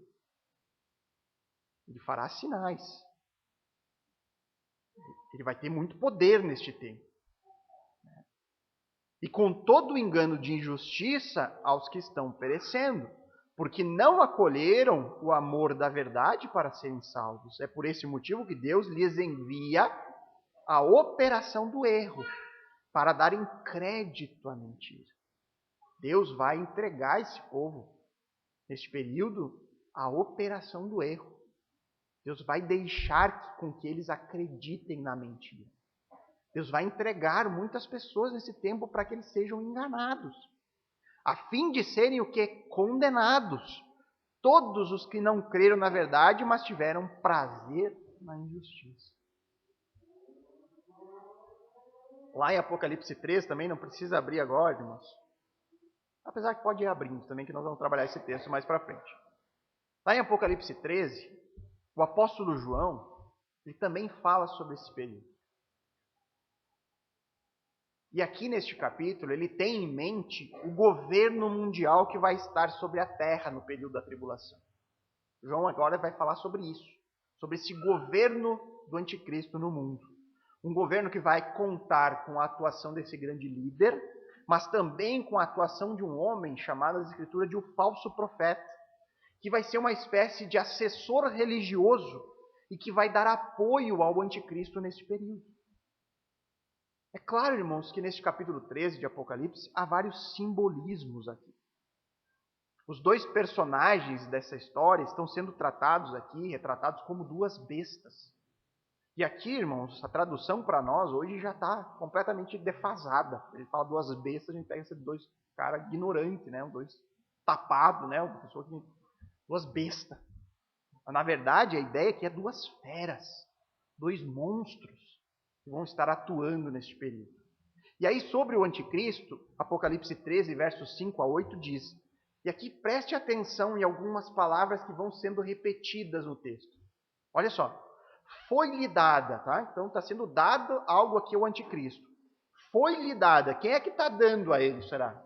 Ele fará sinais. Ele vai ter muito poder neste tempo. E com todo o engano de injustiça aos que estão perecendo, porque não acolheram o amor da verdade para serem salvos. É por esse motivo que Deus lhes envia a operação do erro, para darem crédito à mentira. Deus vai entregar esse povo, neste período, a operação do erro. Deus vai deixar com que eles acreditem na mentira. Deus vai entregar muitas pessoas nesse tempo para que eles sejam enganados, a fim de serem o que? Condenados. Todos os que não creram na verdade, mas tiveram prazer na injustiça. Lá em Apocalipse 3 também, não precisa abrir agora, irmãos. Apesar que pode ir abrindo também, que nós vamos trabalhar esse texto mais para frente. Lá em Apocalipse 13, o apóstolo João, ele também fala sobre esse período. E aqui neste capítulo ele tem em mente o governo mundial que vai estar sobre a terra no período da tribulação. João agora vai falar sobre isso, sobre esse governo do anticristo no mundo. Um governo que vai contar com a atuação desse grande líder, mas também com a atuação de um homem chamado nas Escrituras de um falso profeta, que vai ser uma espécie de assessor religioso e que vai dar apoio ao anticristo nesse período. É claro, irmãos, que neste capítulo 13 de Apocalipse há vários simbolismos aqui. Os dois personagens dessa história estão sendo tratados aqui, retratados como duas bestas. E aqui, irmãos, a tradução para nós hoje já está completamente defasada. Ele fala duas bestas, a gente pega esses dois caras ignorantes, né? Dois tapados, né? Uma pessoa que... duas bestas. Mas, na verdade, a ideia aqui é duas feras, dois monstros que vão estar atuando neste período. E aí, sobre o anticristo, Apocalipse 13, versos 5 a 8 diz, e aqui preste atenção em algumas palavras que vão sendo repetidas no texto. Olha só. Foi-lhe dada, tá? Então está sendo dado algo aqui ao anticristo. Foi-lhe dada. Quem é que está dando a ele, será?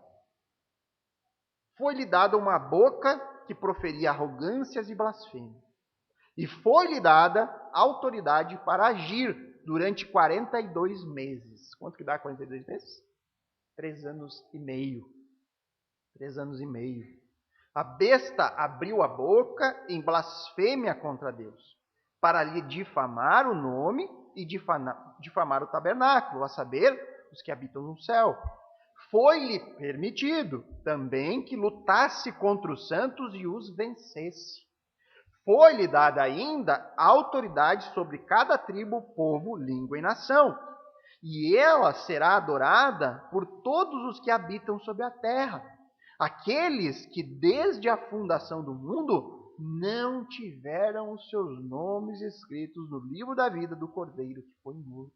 Foi-lhe dada uma boca que proferia arrogâncias e blasfêmias. E foi-lhe dada autoridade para agir durante 42 meses. Quanto que dá 42 meses? 3 anos e meio. 3 anos e meio. A besta abriu a boca em blasfêmia contra Deus, para lhe difamar o nome e difamar o tabernáculo, a saber, os que habitam no céu. Foi-lhe permitido também que lutasse contra os santos e os vencesse. Foi-lhe dada ainda autoridade sobre cada tribo, povo, língua e nação. E ela será adorada por todos os que habitam sobre a terra, aqueles que desde a fundação do mundo não tiveram os seus nomes escritos no livro da vida do Cordeiro que foi morto.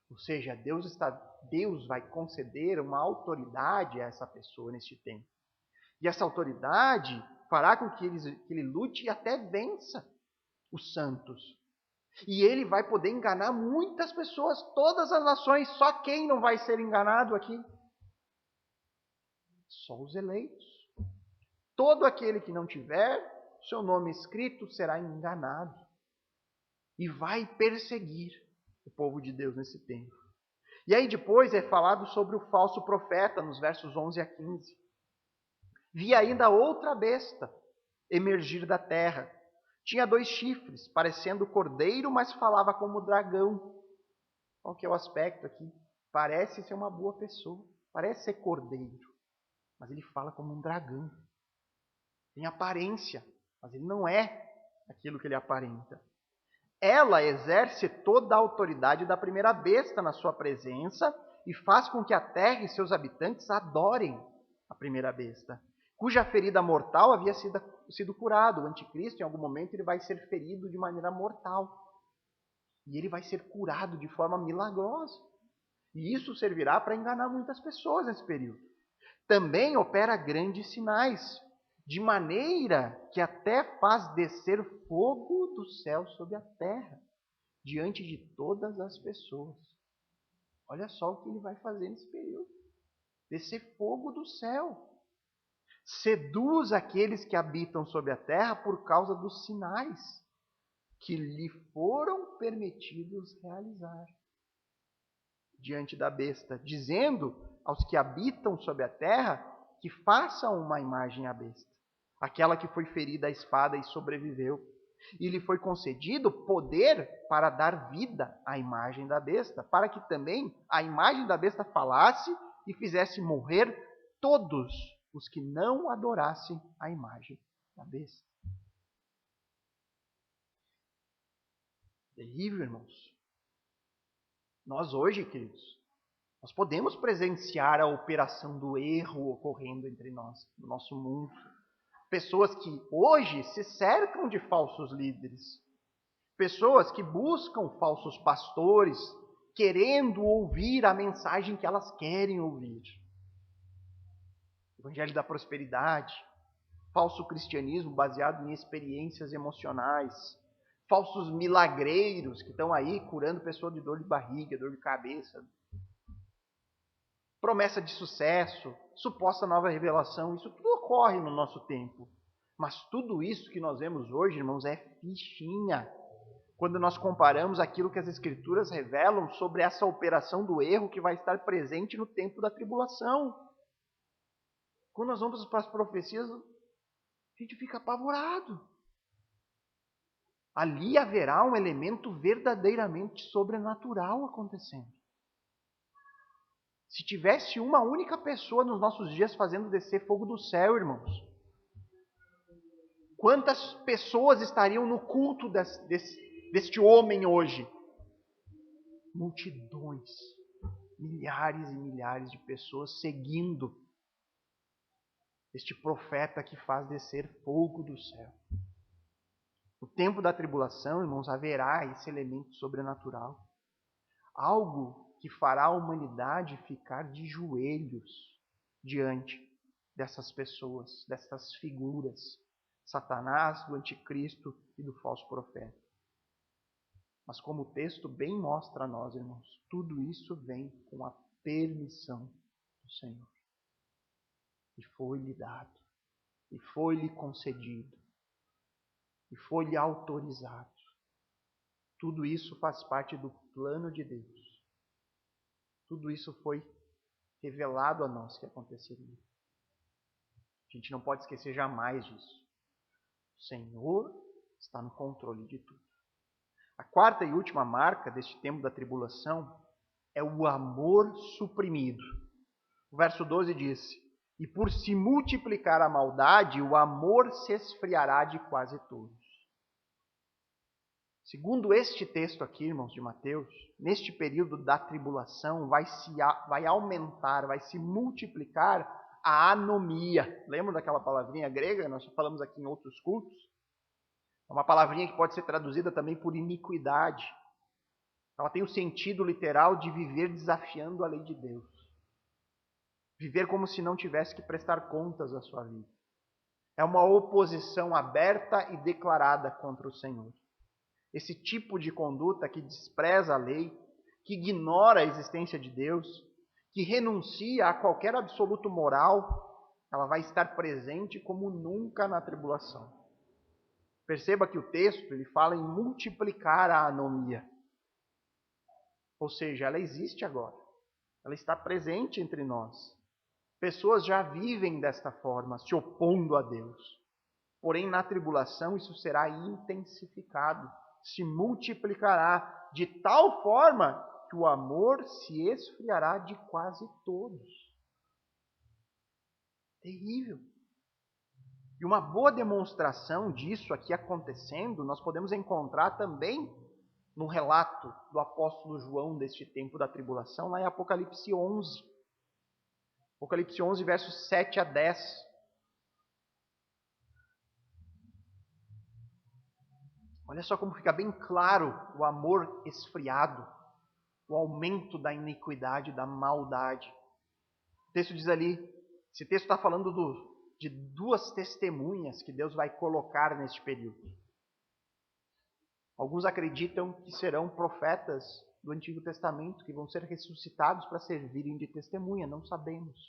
Ou seja, Deus vai conceder uma autoridade a essa pessoa neste tempo. E essa autoridade fará com que ele lute e até vença os santos. E ele vai poder enganar muitas pessoas, todas as nações. Só quem não vai ser enganado aqui? Só os eleitos. Todo aquele que não tiver seu nome escrito será enganado. E vai perseguir o povo de Deus nesse tempo. E aí depois é falado sobre o falso profeta, nos versos 11 a 15. Vi ainda outra besta emergir da terra. Tinha 2 chifres, parecendo cordeiro, mas falava como dragão. Qual que é o aspecto aqui? Parece ser uma boa pessoa, parece ser cordeiro, mas ele fala como um dragão. Tem aparência, mas ele não é aquilo que ele aparenta. Ela exerce toda a autoridade da primeira besta na sua presença e faz com que a terra e seus habitantes adorem a primeira besta, cuja ferida mortal havia sido curada. O anticristo, em algum momento, ele vai ser ferido de maneira mortal. E ele vai ser curado de forma milagrosa. E isso servirá para enganar muitas pessoas nesse período. Também opera grandes sinais, de maneira que até faz descer fogo do céu sobre a terra, diante de todas as pessoas. Olha só o que ele vai fazer nesse período. Descer fogo do céu. Seduz aqueles que habitam sobre a terra por causa dos sinais que lhe foram permitidos realizar diante da besta, dizendo aos que habitam sobre a terra que façam uma imagem à besta, aquela que foi ferida à espada e sobreviveu. E lhe foi concedido poder para dar vida à imagem da besta, para que também a imagem da besta falasse e fizesse morrer todos os que não adorassem a imagem da besta. Terrível, irmãos. Nós hoje, queridos, nós podemos presenciar a operação do erro ocorrendo entre nós, no nosso mundo. Pessoas que hoje se cercam de falsos líderes. Pessoas que buscam falsos pastores, querendo ouvir a mensagem que elas querem ouvir. Evangelho da prosperidade, falso cristianismo baseado em experiências emocionais, falsos milagreiros que estão aí curando pessoas de dor de barriga, dor de cabeça. promessa de sucesso, suposta nova revelação, isso tudo ocorre no nosso tempo. Mas tudo isso que nós vemos hoje, irmãos, é fichinha. Quando nós comparamos aquilo que as Escrituras revelam sobre essa operação do erro que vai estar presente no tempo da tribulação. Quando nós vamos para as profecias, a gente fica apavorado. Ali haverá um elemento verdadeiramente sobrenatural acontecendo. Se tivesse uma única pessoa nos nossos dias fazendo descer fogo do céu, irmãos, quantas pessoas estariam no culto deste homem hoje? Multidões, milhares e milhares de pessoas seguindo este profeta que faz descer fogo do céu. No tempo da tribulação, irmãos, haverá esse elemento sobrenatural. Algo que fará a humanidade ficar de joelhos diante dessas pessoas, dessas figuras, Satanás, do anticristo e do falso profeta. Mas como o texto bem mostra a nós, irmãos, tudo isso vem com a permissão do Senhor. E foi-lhe dado, e foi-lhe concedido, e foi-lhe autorizado. Tudo isso faz parte do plano de Deus. Tudo isso foi revelado a nós que aconteceria. A gente não pode esquecer jamais disso. O Senhor está no controle de tudo. A quarta e última marca deste tempo da tribulação é o amor suprimido. O verso 12 diz: e por se multiplicar a maldade, o amor se esfriará de quase todos. Segundo este texto aqui, irmãos, de Mateus, neste período da tribulação vai aumentar, vai se multiplicar a anomia. Lembra daquela palavrinha grega? Nós já falamos aqui em outros cultos. É uma palavrinha que pode ser traduzida também por iniquidade. Ela tem o sentido literal de viver desafiando a lei de Deus. Viver como se não tivesse que prestar contas da sua vida. É uma oposição aberta e declarada contra o Senhor. Esse tipo de conduta que despreza a lei, que ignora a existência de Deus, que renuncia a qualquer absoluto moral, ela vai estar presente como nunca na tribulação. Perceba que o texto ele fala em multiplicar a anomia. Ou seja, ela existe agora. Ela está presente entre nós. Pessoas já vivem desta forma, se opondo a Deus. Porém, na tribulação, isso será intensificado. Se multiplicará de tal forma que o amor se esfriará de quase todos. Terrível. E uma boa demonstração disso aqui acontecendo, nós podemos encontrar também no relato do apóstolo João deste tempo da tribulação, lá em Apocalipse 11. Apocalipse 11, versos 7 a 10. Olha só como fica bem claro o amor esfriado, o aumento da iniquidade, da maldade. O texto diz ali, esse texto está falando de duas testemunhas que Deus vai colocar neste período. Alguns acreditam que serão profetas do Antigo Testamento, que vão ser ressuscitados para servirem de testemunha, não sabemos.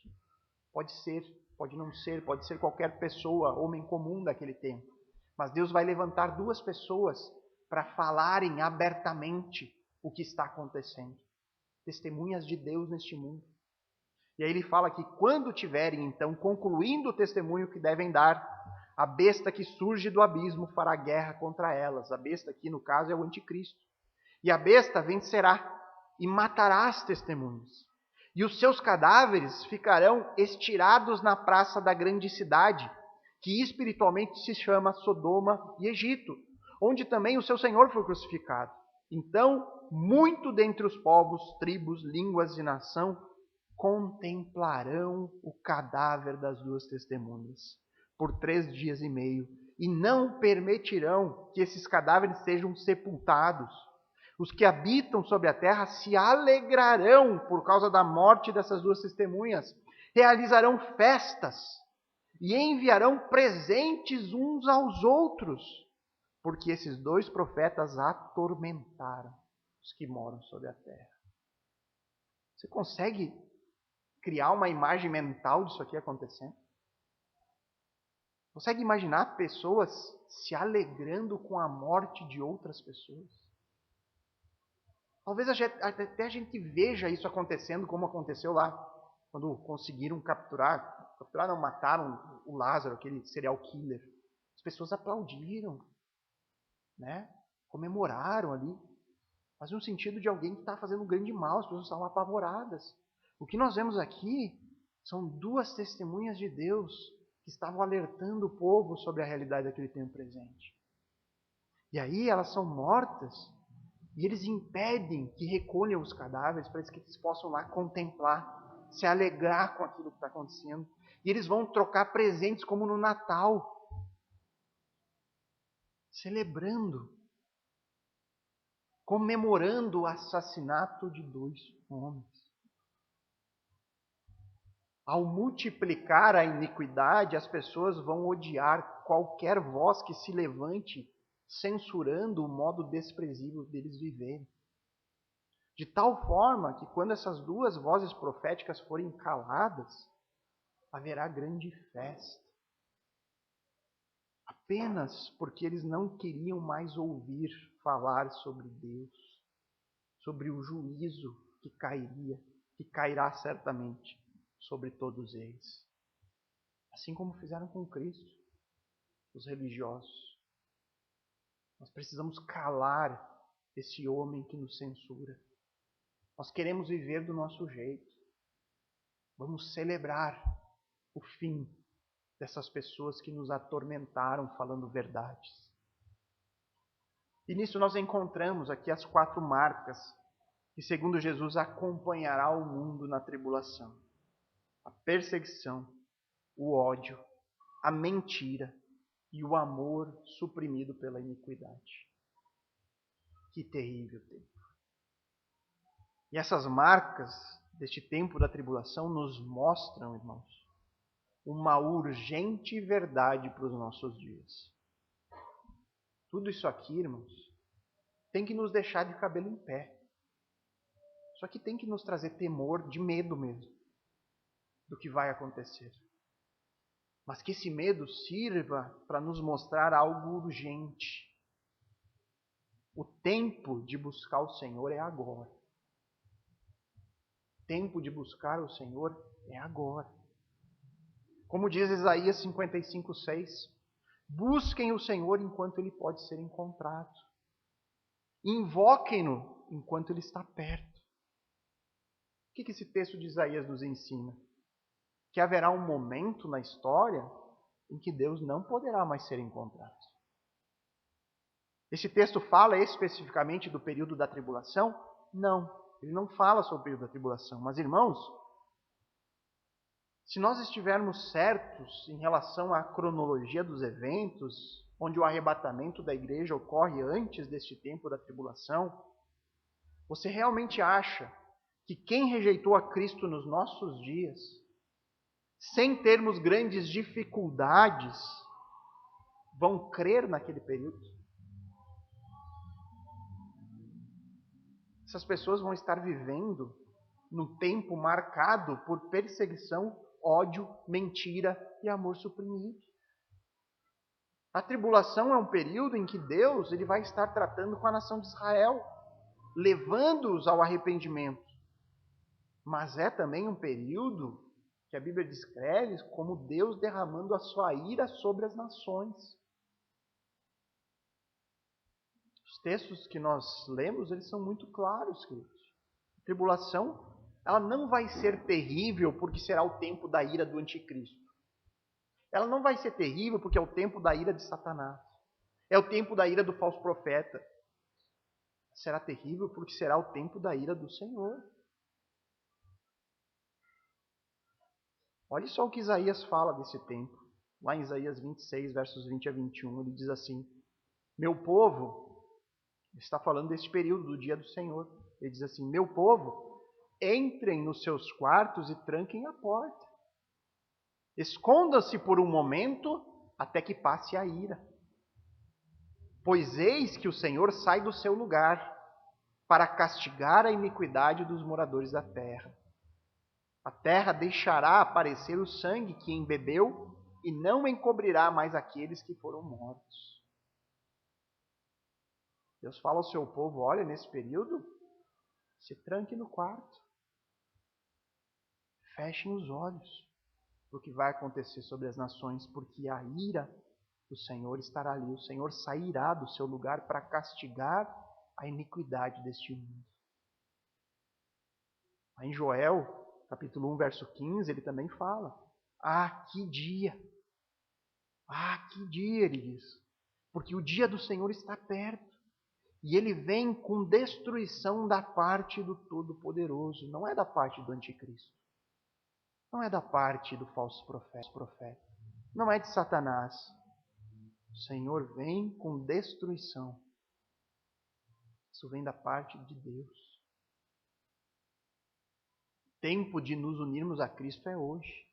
Pode ser, pode não ser, pode ser qualquer pessoa, homem comum daquele tempo. Mas Deus vai levantar duas pessoas para falarem abertamente o que está acontecendo. Testemunhas de Deus neste mundo. E aí ele fala que quando tiverem, então, concluindo o testemunho que devem dar, a besta que surge do abismo fará guerra contra elas. A besta aqui, no caso, é o anticristo. E a besta vencerá e matará as testemunhas. E os seus cadáveres ficarão estirados na praça da grande cidade, que espiritualmente se chama Sodoma e Egito, onde também o seu Senhor foi crucificado. Então, muito dentre os povos, tribos, línguas e nação contemplarão o cadáver das duas testemunhas por 3 dias e meio, e não permitirão que esses cadáveres sejam sepultados. Os que habitam sobre a terra se alegrarão por causa da morte dessas duas testemunhas, realizarão festas e enviarão presentes uns aos outros, porque esses dois profetas atormentaram os que moram sobre a terra. Você consegue criar uma imagem mental disso aqui acontecendo? Consegue imaginar pessoas se alegrando com a morte de outras pessoas? Talvez até a gente veja isso acontecendo como aconteceu lá, quando conseguiram capturar não, mataram o Lázaro, aquele serial killer. As pessoas aplaudiram, né? Comemoraram ali. Mas no sentido de alguém que está fazendo um grande mal, as pessoas estavam apavoradas. O que nós vemos aqui são duas testemunhas de Deus que estavam alertando o povo sobre a realidade daquele tempo presente. E aí elas são mortas e eles impedem que recolham os cadáveres para que eles possam lá contemplar, se alegrar com aquilo que está acontecendo. E eles vão trocar presentes como no Natal, celebrando, comemorando o assassinato de 2 homens. Ao multiplicar a iniquidade, as pessoas vão odiar qualquer voz que se levante censurando o modo desprezível deles viverem. De tal forma que quando essas 2 vozes proféticas forem caladas, haverá grande festa. Apenas porque eles não queriam mais ouvir falar sobre Deus, sobre o juízo que cairá certamente sobre todos eles. Assim como fizeram com Cristo, os religiosos. Nós precisamos calar esse homem que nos censura. Nós queremos viver do nosso jeito. Vamos celebrar o fim dessas pessoas que nos atormentaram falando verdades. E nisso nós encontramos aqui as 4 marcas que, segundo Jesus, acompanhará o mundo na tribulação. A perseguição, o ódio, a mentira e o amor suprimido pela iniquidade. Que terrível tempo. E essas marcas deste tempo da tribulação nos mostram, irmãos, uma urgente verdade para os nossos dias. Tudo isso aqui, irmãos, tem que nos deixar de cabelo em pé. Isso aqui tem que nos trazer temor, de medo mesmo, do que vai acontecer. Mas que esse medo sirva para nos mostrar algo urgente. O tempo de buscar o Senhor é agora. O tempo de buscar o Senhor é agora. Como diz Isaías 55:6, busquem o Senhor enquanto Ele pode ser encontrado. Invoquem-no enquanto Ele está perto. O que esse texto de Isaías nos ensina? Que haverá um momento na história em que Deus não poderá mais ser encontrado. Esse texto fala especificamente do período da tribulação? Não, ele não fala sobre o período da tribulação. Mas, irmãos, se nós estivermos certos em relação à cronologia dos eventos, onde o arrebatamento da igreja ocorre antes deste tempo da tribulação, você realmente acha que quem rejeitou a Cristo nos nossos dias, sem termos grandes dificuldades, vão crer naquele período? Essas pessoas vão estar vivendo num tempo marcado por perseguição, ódio, mentira e amor suprimido. A tribulação é um período em que Deus ele vai estar tratando com a nação de Israel, levando-os ao arrependimento. Mas é também um período que a Bíblia descreve como Deus derramando a sua ira sobre as nações. Os textos que nós lemos, eles são muito claros, queridos. A tribulação, ela não vai ser terrível porque será o tempo da ira do anticristo. Ela não vai ser terrível porque é o tempo da ira de Satanás. É o tempo da ira do falso profeta. Será terrível porque será o tempo da ira do Senhor. Olha só o que Isaías fala desse tempo. Lá em Isaías 26, versos 20 a 21, ele diz assim: meu povo, está falando desse período do dia do Senhor. Ele diz assim: meu povo, entrem nos seus quartos e tranquem a porta. Esconda-se por um momento até que passe a ira. Pois eis que o Senhor sai do seu lugar para castigar a iniquidade dos moradores da terra. A terra deixará aparecer o sangue que embebeu e não encobrirá mais aqueles que foram mortos. Deus fala ao seu povo, olha, nesse período, se tranque no quarto. Fechem os olhos para o que vai acontecer sobre as nações, porque a ira do Senhor estará ali. O Senhor sairá do seu lugar para castigar a iniquidade deste mundo. Em Joel, capítulo 1, verso 15, ele também fala, que dia! Que dia, ele diz. Porque o dia do Senhor está perto. E ele vem com destruição da parte do Todo-Poderoso. Não é da parte do Anticristo. Não é da parte do falso profeta. Não é de Satanás. O Senhor vem com destruição. Isso vem da parte de Deus. O tempo de nos unirmos a Cristo é hoje.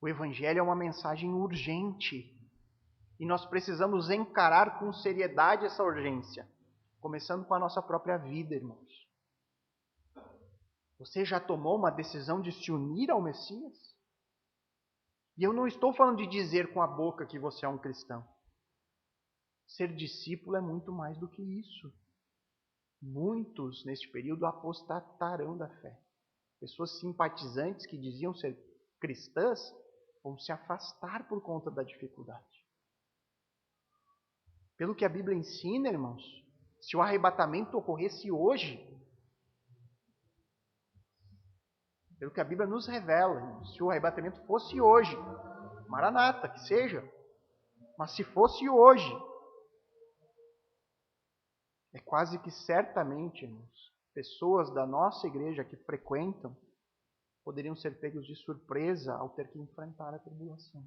O Evangelho é uma mensagem urgente. E nós precisamos encarar com seriedade essa urgência. Começando com a nossa própria vida, irmãos. Você já tomou uma decisão de se unir ao Messias? E eu não estou falando de dizer com a boca que você é um cristão. Ser discípulo é muito mais do que isso. Muitos, neste período, apostatarão da fé. Pessoas simpatizantes que diziam ser cristãs vão se afastar por conta da dificuldade. Pelo que a Bíblia ensina, irmãos, se o arrebatamento ocorresse hoje, pelo que a Bíblia nos revela, irmãos, se o arrebatamento fosse hoje, Maranata, que seja, mas se fosse hoje, é quase que certamente, irmãos, pessoas da nossa igreja que frequentam poderiam ser pegos de surpresa ao ter que enfrentar a tribulação.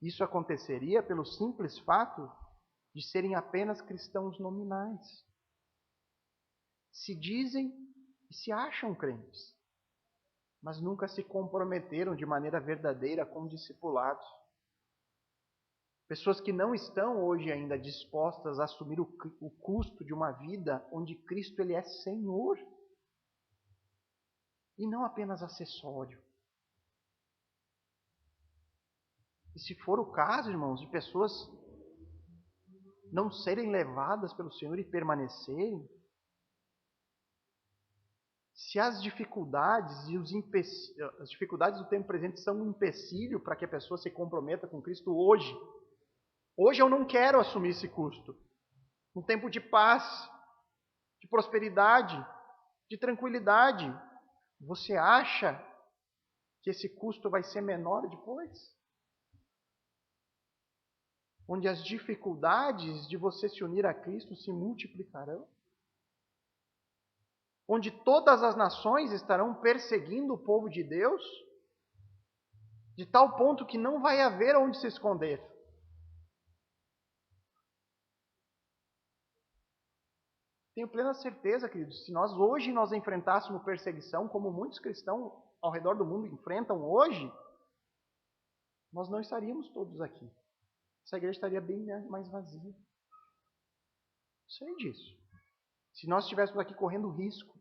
Isso aconteceria pelo simples fato de serem apenas cristãos nominais. Se dizem e se acham crentes, mas nunca se comprometeram de maneira verdadeira com discipulados. Pessoas que não estão hoje ainda dispostas a assumir o custo de uma vida onde Cristo ele é Senhor e não apenas acessório. E se for o caso, irmãos, de pessoas não serem levadas pelo Senhor e permanecerem, se as dificuldades as dificuldades do tempo presente são um empecilho para que a pessoa se comprometa com Cristo hoje eu não quero assumir esse custo. Um tempo de paz, de prosperidade, de tranquilidade. Você acha que esse custo vai ser menor depois? Onde as dificuldades de você se unir a Cristo se multiplicarão? Onde todas as nações estarão perseguindo o povo de Deus, de tal ponto que não vai haver onde se esconder. Tenho plena certeza, queridos, se hoje nós enfrentássemos perseguição, como muitos cristãos ao redor do mundo enfrentam hoje, nós não estaríamos todos aqui. Essa igreja estaria bem mais vazia. Sei disso. Se nós estivéssemos aqui correndo risco,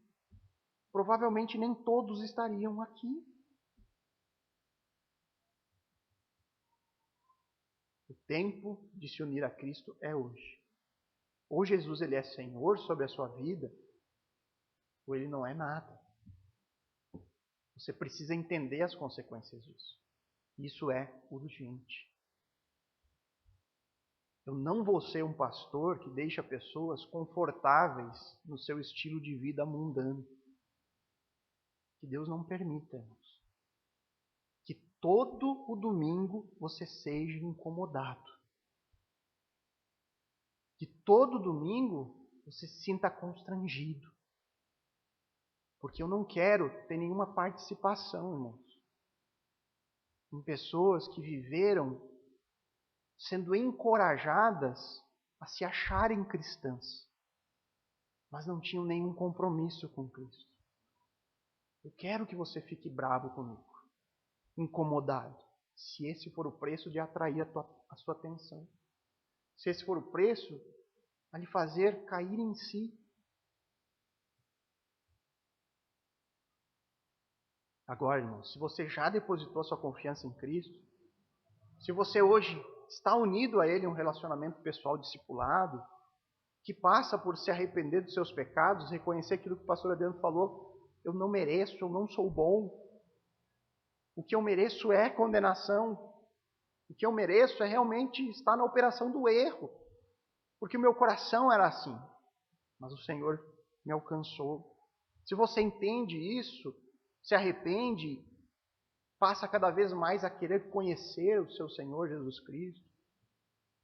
provavelmente nem todos estariam aqui. O tempo de se unir a Cristo é hoje. Ou Jesus ele é Senhor sobre a sua vida, ou ele não é nada. Você precisa entender as consequências disso. Isso é urgente. Eu não vou ser um pastor que deixa pessoas confortáveis no seu estilo de vida mundano. Que Deus não permita, irmãos. Que todo o domingo você seja incomodado. Que todo domingo você se sinta constrangido. Porque eu não quero ter nenhuma participação, irmãos, em pessoas que viveram sendo encorajadas a se acharem cristãs, mas não tinham nenhum compromisso com Cristo. Eu quero que você fique bravo comigo, incomodado, se esse for o preço de atrair a sua atenção. Se esse for o preço a lhe fazer cair em si. Agora, irmãos, se você já depositou a sua confiança em Cristo, se você hoje está unido a Ele em um relacionamento pessoal discipulado, que passa por se arrepender dos seus pecados, reconhecer aquilo que o pastor Adriano falou, eu não mereço, eu não sou bom, o que eu mereço é condenação, o que eu mereço é realmente estar na operação do erro, porque o meu coração era assim, mas o Senhor me alcançou. Se você entende isso, se arrepende, passa cada vez mais a querer conhecer o seu Senhor Jesus Cristo,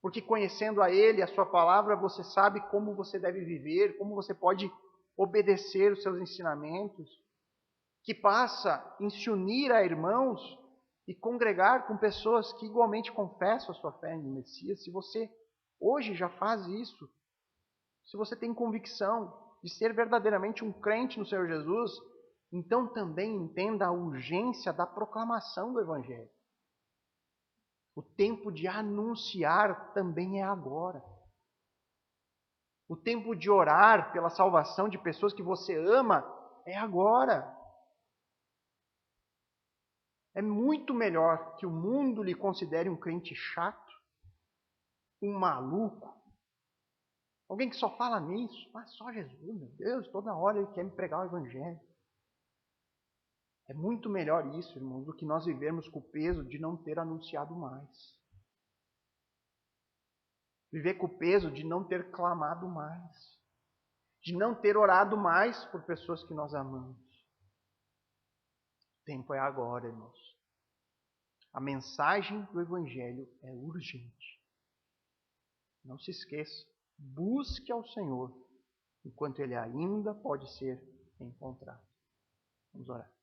porque conhecendo a Ele, a sua palavra, você sabe como você deve viver, como você pode obedecer os seus ensinamentos, que passa em se unir a irmãos e congregar com pessoas que igualmente confessam a sua fé no Messias. Se você hoje já faz isso, se você tem convicção de ser verdadeiramente um crente no Senhor Jesus, então também entenda a urgência da proclamação do Evangelho. O tempo de anunciar também é agora. O tempo de orar pela salvação de pessoas que você ama é agora. É muito melhor que o mundo lhe considere um crente chato, um maluco, alguém que só fala nisso. Ah, só Jesus, meu Deus, toda hora ele quer me pregar o Evangelho. É muito melhor isso, irmãos, do que nós vivermos com o peso de não ter anunciado mais. Viver com o peso de não ter clamado mais. De não ter orado mais por pessoas que nós amamos. O tempo é agora, irmãos. A mensagem do Evangelho é urgente. Não se esqueça, busque ao Senhor, enquanto Ele ainda pode ser encontrado. Vamos orar.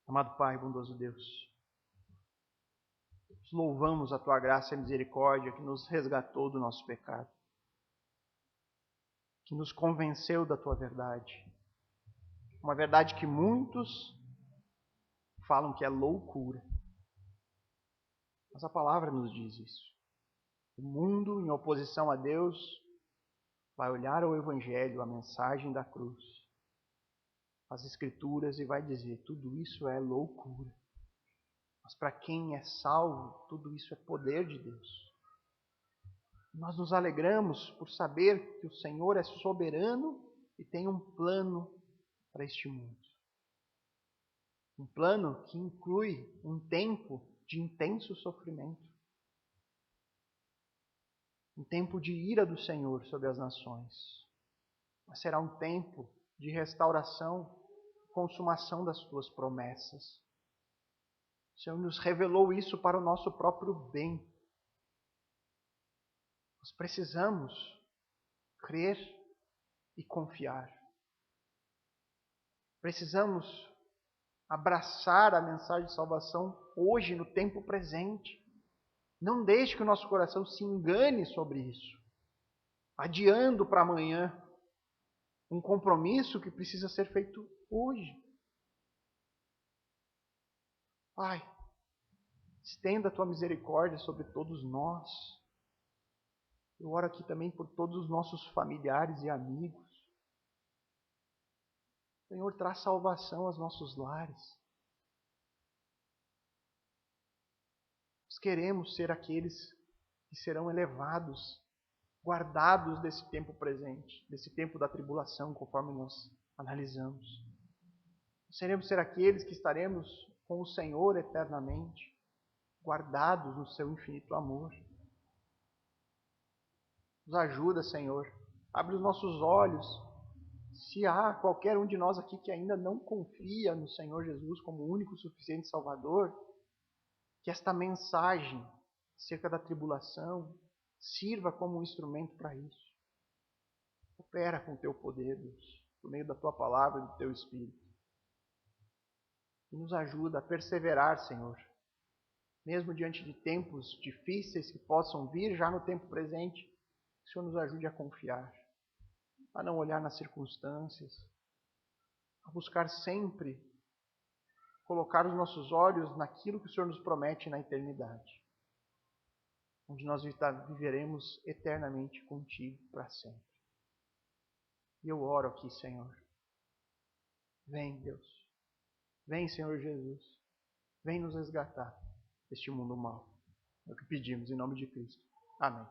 Amado Pai, bondoso Deus, nós louvamos a Tua graça e misericórdia que nos resgatou do nosso pecado, que nos convenceu da Tua verdade. Uma verdade que muitos falam que é loucura. Mas a palavra nos diz isso. O mundo, em oposição a Deus, vai olhar ao Evangelho, a mensagem da cruz, as Escrituras, e vai dizer: tudo isso é loucura. Mas para quem é salvo, tudo isso é poder de Deus. Nós nos alegramos por saber que o Senhor é soberano e tem um plano para este mundo. Um plano que inclui um tempo de intenso sofrimento. Um tempo de ira do Senhor sobre as nações. Mas será um tempo de restauração, consumação das Tuas promessas. O Senhor nos revelou isso para o nosso próprio bem. Nós precisamos crer e confiar. Precisamos abraçar a mensagem de salvação hoje, no tempo presente. Não deixe que o nosso coração se engane sobre isso, adiando para amanhã um compromisso que precisa ser feito hoje. Pai, estenda a Tua misericórdia sobre todos nós. Eu oro aqui também por todos os nossos familiares e amigos. Senhor, traz salvação aos nossos lares. Nós queremos ser aqueles que serão elevados, guardados desse tempo presente, desse tempo da tribulação, conforme nós analisamos. Nós queremos ser aqueles que estaremos com o Senhor eternamente, guardados no seu infinito amor. Nos ajuda, Senhor. Abre os nossos olhos. Se há qualquer um de nós aqui que ainda não confia no Senhor Jesus como o único e suficiente Salvador, que esta mensagem acerca da tribulação sirva como um instrumento para isso. Opera com o Teu poder, Deus, por meio da Tua palavra e do Teu Espírito. E nos ajuda a perseverar, Senhor, mesmo diante de tempos difíceis que possam vir já no tempo presente, que o Senhor nos ajude a confiar, a não olhar nas circunstâncias, a buscar sempre colocar os nossos olhos naquilo que o Senhor nos promete na eternidade, onde nós viveremos eternamente contigo para sempre. E eu oro aqui, Senhor. Vem, Deus. Vem, Senhor Jesus. Vem nos resgatar deste mundo mau. É o que pedimos em nome de Cristo. Amém.